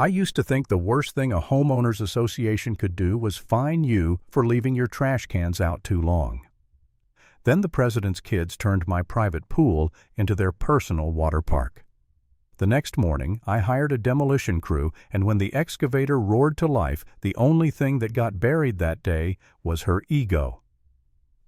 I used to think the worst thing a homeowners association could do was fine you for leaving your trash cans out too long. Then the president's kids turned my private pool into their personal water park. The next morning, I hired a demolition crew, and when the excavator roared to life, the only thing that got buried that day was her ego.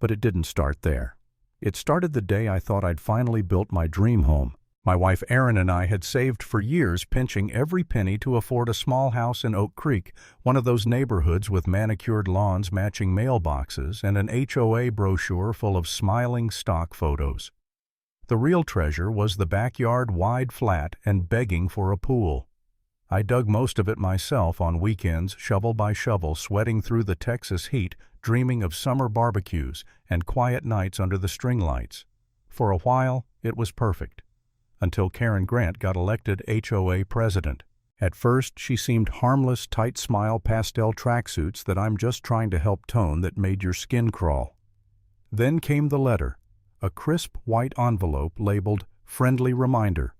But it didn't start there. It started the day I thought I'd finally built my dream home. My wife Erin and I had saved for years, pinching every penny to afford a small house in Oak Creek, one of those neighborhoods with manicured lawns matching mailboxes and an HOA brochure full of smiling stock photos. The real treasure was the backyard wide flat and begging for a pool. I dug most of it myself on weekends, shovel by shovel, sweating through the Texas heat, dreaming of summer barbecues and quiet nights under the string lights. For a while, it was perfect. Until Karen Grant got elected HOA president. At first, she seemed harmless, tight-smile pastel tracksuits that I'm just trying to help tone that made your skin crawl. Then came the letter, a crisp white envelope labeled Friendly Reminder.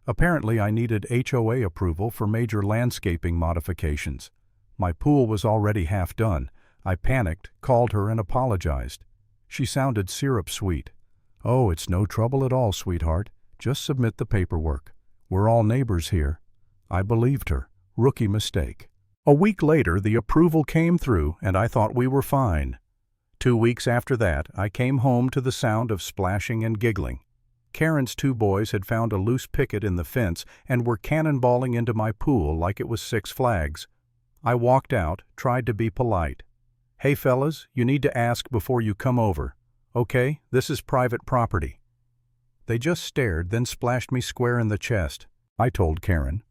Apparently, I needed HOA approval for major landscaping modifications. My pool was already half done. I panicked, called her, and apologized. She sounded syrup-sweet. "Oh, it's no trouble at all, sweetheart. Just submit the paperwork. We're all neighbors here." I believed her. Rookie mistake. A week later, the approval came through, and I thought we were fine. 2 weeks after that, I came home to the sound of splashing and giggling. Karen's 2 boys had found a loose picket in the fence and were cannonballing into my pool like it was Six Flags. I walked out, tried to be polite. "Hey fellas, you need to ask before you come over. Okay, this is private property." They just stared, then splashed me square in the chest. I told Karen.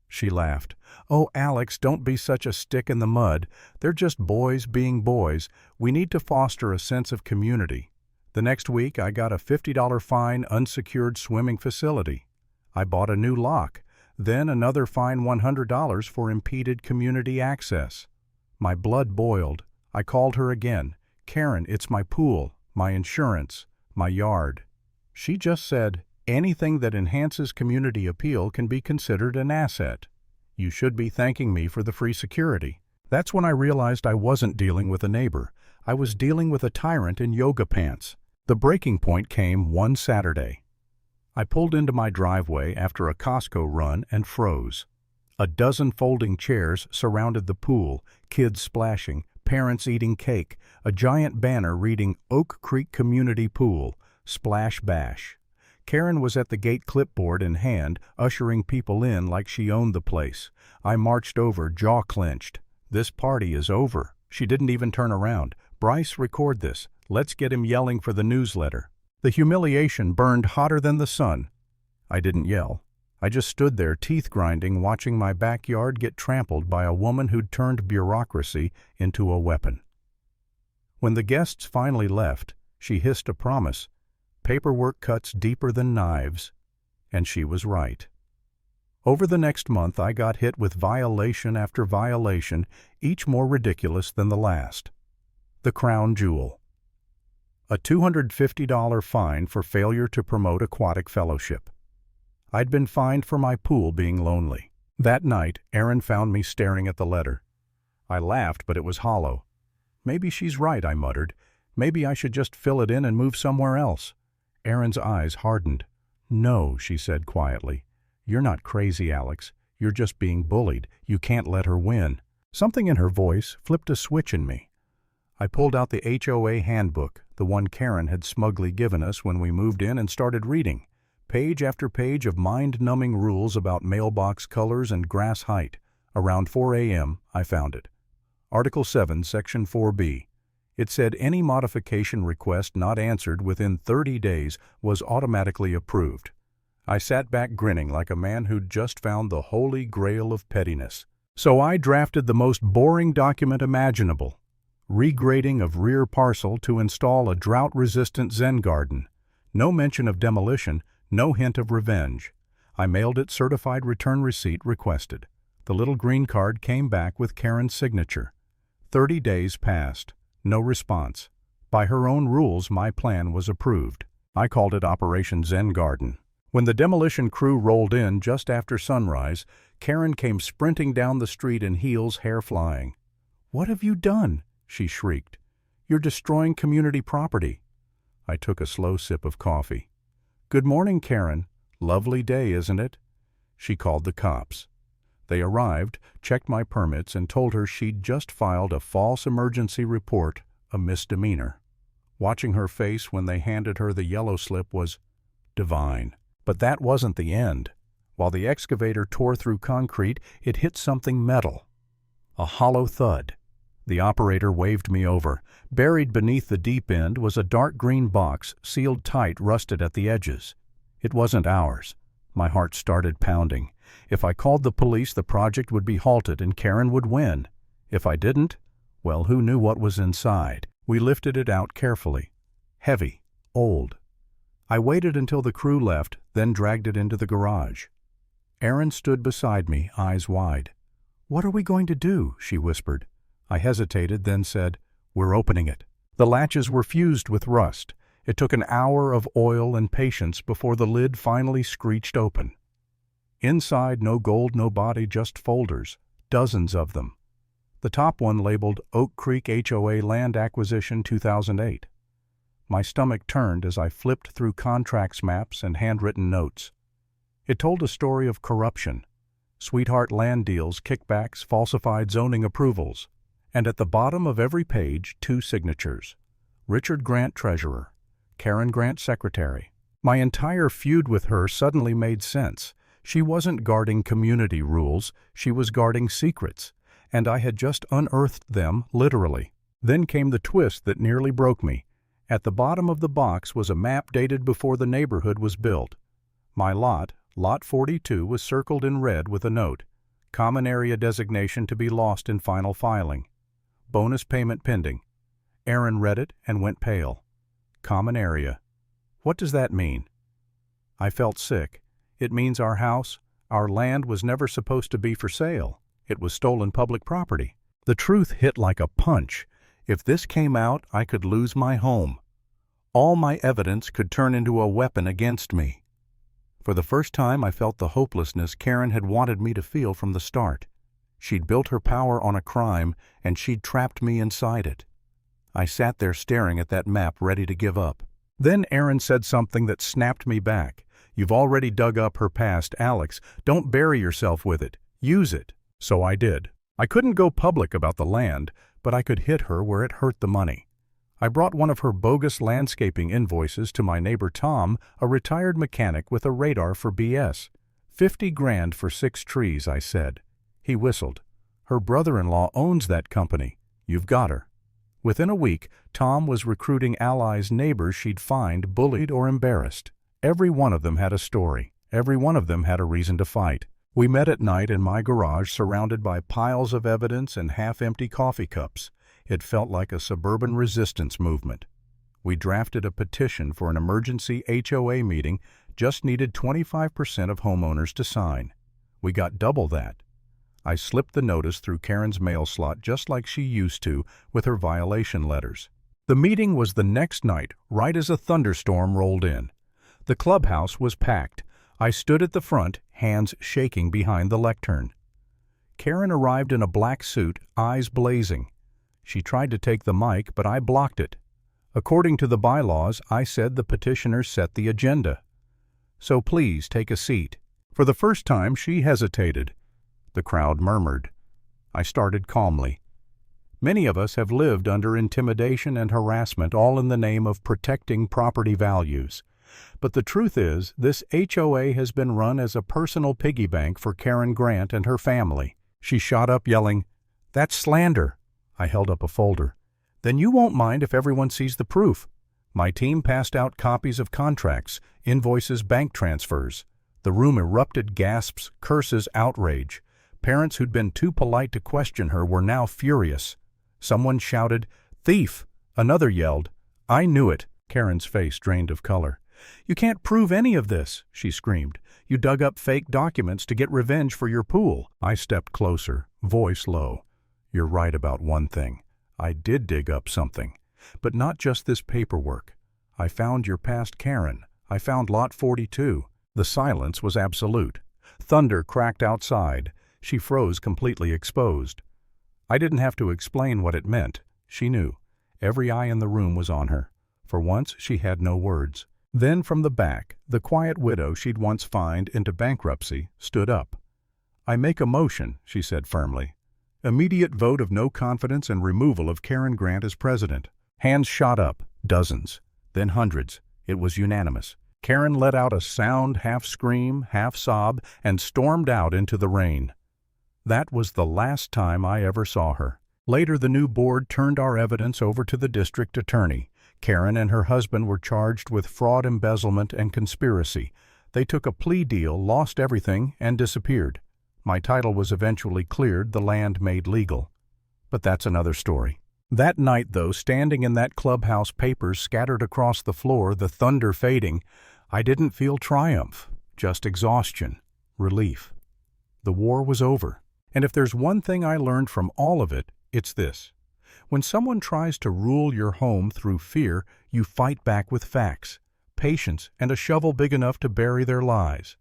She laughed. "Oh, Alex, don't be such a stick in the mud. They're just boys being boys. We need to foster a sense of community." The next week, I got a $50 fine, unsecured swimming facility. I bought a new lock. Then another fine, $100 for impeded community access. My blood boiled. I called her again. "Karen, it's my pool, my insurance, my yard." She just said, "Anything that enhances community appeal can be considered an asset. You should be thanking me for the free security." That's when I realized I wasn't dealing with a neighbor. I was dealing with a tyrant in yoga pants. The breaking point came one Saturday. I pulled into my driveway after a Costco run and froze. A dozen folding chairs surrounded the pool, kids splashing, parents eating cake, a giant banner reading Oak Creek Community Pool, Splash Bash. Karen was at the gate, clipboard in hand, ushering people in like she owned the place. I marched over, jaw clenched. "This party is over." She didn't even turn around. "Bryce, record this. Let's get him yelling for the newsletter." The humiliation burned hotter than the sun. I didn't yell. I just stood there, teeth grinding, watching my backyard get trampled by a woman who'd turned bureaucracy into a weapon. When the guests finally left, she hissed a promise. "Paperwork cuts deeper than knives." And she was right. Over the next month, I got hit with violation after violation, each more ridiculous than the last. The crown jewel. A $250 fine for failure to promote aquatic fellowship. I'd been fined for my pool being lonely. That night, Erin found me staring at the letter. I laughed, but it was hollow. "Maybe she's right," I muttered. "Maybe I should just fill it in and move somewhere else." Erin's eyes hardened. "No," she said quietly. "You're not crazy, Alex. You're just being bullied. You can't let her win." Something in her voice flipped a switch in me. I pulled out the HOA handbook, the one Karen had smugly given us when we moved in, and started reading. Page after page of mind-numbing rules about mailbox colors and grass height. Around 4 a.m., I found it. Article 7, Section 4B. It said any modification request not answered within 30 days was automatically approved. I sat back grinning like a man who'd just found the holy grail of pettiness. So I drafted the most boring document imaginable. Regrading of rear parcel to install a drought-resistant Zen garden. No mention of demolition, no hint of revenge. I mailed it, certified return receipt requested. The little green card came back with Karen's signature. 30 days passed. No response. By her own rules, my plan was approved. I called it Operation Zen Garden. When the demolition crew rolled in just after sunrise, Karen came sprinting down the street in heels, hair flying. "What have you done?" she shrieked. "You're destroying community property." I took a slow sip of coffee. "Good morning, Karen. Lovely day, isn't it?" She called the cops. They arrived, checked my permits, and told her she'd just filed a false emergency report, a misdemeanor. Watching her face when they handed her the yellow slip was divine. But that wasn't the end. While the excavator tore through concrete, it hit something metal. A hollow thud. The operator waved me over. Buried beneath the deep end was a dark green box, sealed tight, rusted at the edges. It wasn't ours. My heart started pounding. If I called the police, the project would be halted and Karen would win. If I didn't, well, who knew what was inside? We lifted it out carefully. Heavy, old. I waited until the crew left, then dragged it into the garage. Erin stood beside me, eyes wide. "What are we going to do?" she whispered. I hesitated, then said, "We're opening it." The latches were fused with rust. It took an hour of oil and patience before the lid finally screeched open. Inside, no gold, no body, just folders, dozens of them. The top one labeled Oak Creek HOA Land Acquisition 2008. My stomach turned as I flipped through contracts maps and handwritten notes. It told a story of corruption, sweetheart land deals, kickbacks, falsified zoning approvals, and at the bottom of every page, 2 signatures. Richard Grant, Treasurer, Karen Grant, Secretary. My entire feud with her suddenly made sense. She wasn't guarding community rules, she was guarding secrets, and I had just unearthed them, literally. Then came the twist that nearly broke me. At the bottom of the box was a map dated before the neighborhood was built. My lot, Lot 42, was circled in red with a note. Common area designation to be lost in final filing. Bonus payment pending. Erin read it and went pale. Common area. What does that mean? I felt sick. It means our house, our land was never supposed to be for sale. It was stolen public property. The truth hit like a punch. If this came out, I could lose my home. All my evidence could turn into a weapon against me. For the first time, I felt the hopelessness Karen had wanted me to feel from the start. She'd built her power on a crime, and she'd trapped me inside it. I sat there staring at that map, ready to give up. Then Erin said something that snapped me back. "You've already dug up her past, Alex. Don't bury yourself with it. Use it." So I did. I couldn't go public about the land, but I could hit her where it hurt the money. I brought one of her bogus landscaping invoices to my neighbor Tom, a retired mechanic with a radar for BS. 50 grand for 6 trees, I said. He whistled. "Her brother-in-law owns that company. You've got her." Within a week, Tom was recruiting allies, neighbors she'd fined, bullied, or embarrassed. Every one of them had a story. Every one of them had a reason to fight. We met at night in my garage, surrounded by piles of evidence and half-empty coffee cups. It felt like a suburban resistance movement. We drafted a petition for an emergency HOA meeting, just needed 25% of homeowners to sign. We got double that. I slipped the notice through Karen's mail slot just like she used to with her violation letters. The meeting was the next night, right as a thunderstorm rolled in. The clubhouse was packed. I stood at the front, hands shaking behind the lectern. Karen arrived in a black suit, eyes blazing. She tried to take the mic, but I blocked it. According to the bylaws, I said the petitioners set the agenda. "So please take a seat." For the first time, she hesitated. The crowd murmured. I started calmly. Many of us have lived under intimidation and harassment, all in the name of protecting property values. But the truth is, this HOA has been run as a personal piggy bank for Karen Grant and her family. She shot up, yelling, "That's slander." I held up a folder. "Then you won't mind if everyone sees the proof." My team passed out copies of contracts, invoices, bank transfers. The room erupted, gasps, curses, outrage. Parents who'd been too polite to question her were now furious. Someone shouted, "Thief!" Another yelled, "I knew it." Karen's face drained of color. "You can't prove any of this," she screamed. "You dug up fake documents to get revenge for your pool." I stepped closer, voice low. "You're right about one thing. I did dig up something. But not just this paperwork. I found your past Karen. I found Lot 42. The silence was absolute. Thunder cracked outside. She froze completely exposed. I didn't have to explain what it meant. She knew. Every eye in the room was on her. For once, she had no words. Then from the back, the quiet widow she'd once fined into bankruptcy stood up. "I make a motion," she said firmly. "Immediate vote of no confidence and removal of Karen Grant as president." Hands shot up, dozens, then hundreds. It was unanimous. Karen let out a sound, half scream, half sob, and stormed out into the rain. That was the last time I ever saw her. Later, the new board turned our evidence over to the district attorney. Karen and her husband were charged with fraud, embezzlement, and conspiracy. They took a plea deal, lost everything, and disappeared. My title was eventually cleared, the land made legal. But that's another story. That night, though, standing in that clubhouse, papers scattered across the floor, the thunder fading, I didn't feel triumph, just exhaustion, relief. The war was over. And if there's one thing I learned from all of it, it's this. When someone tries to rule your home through fear, you fight back with facts, patience, and a shovel big enough to bury their lies.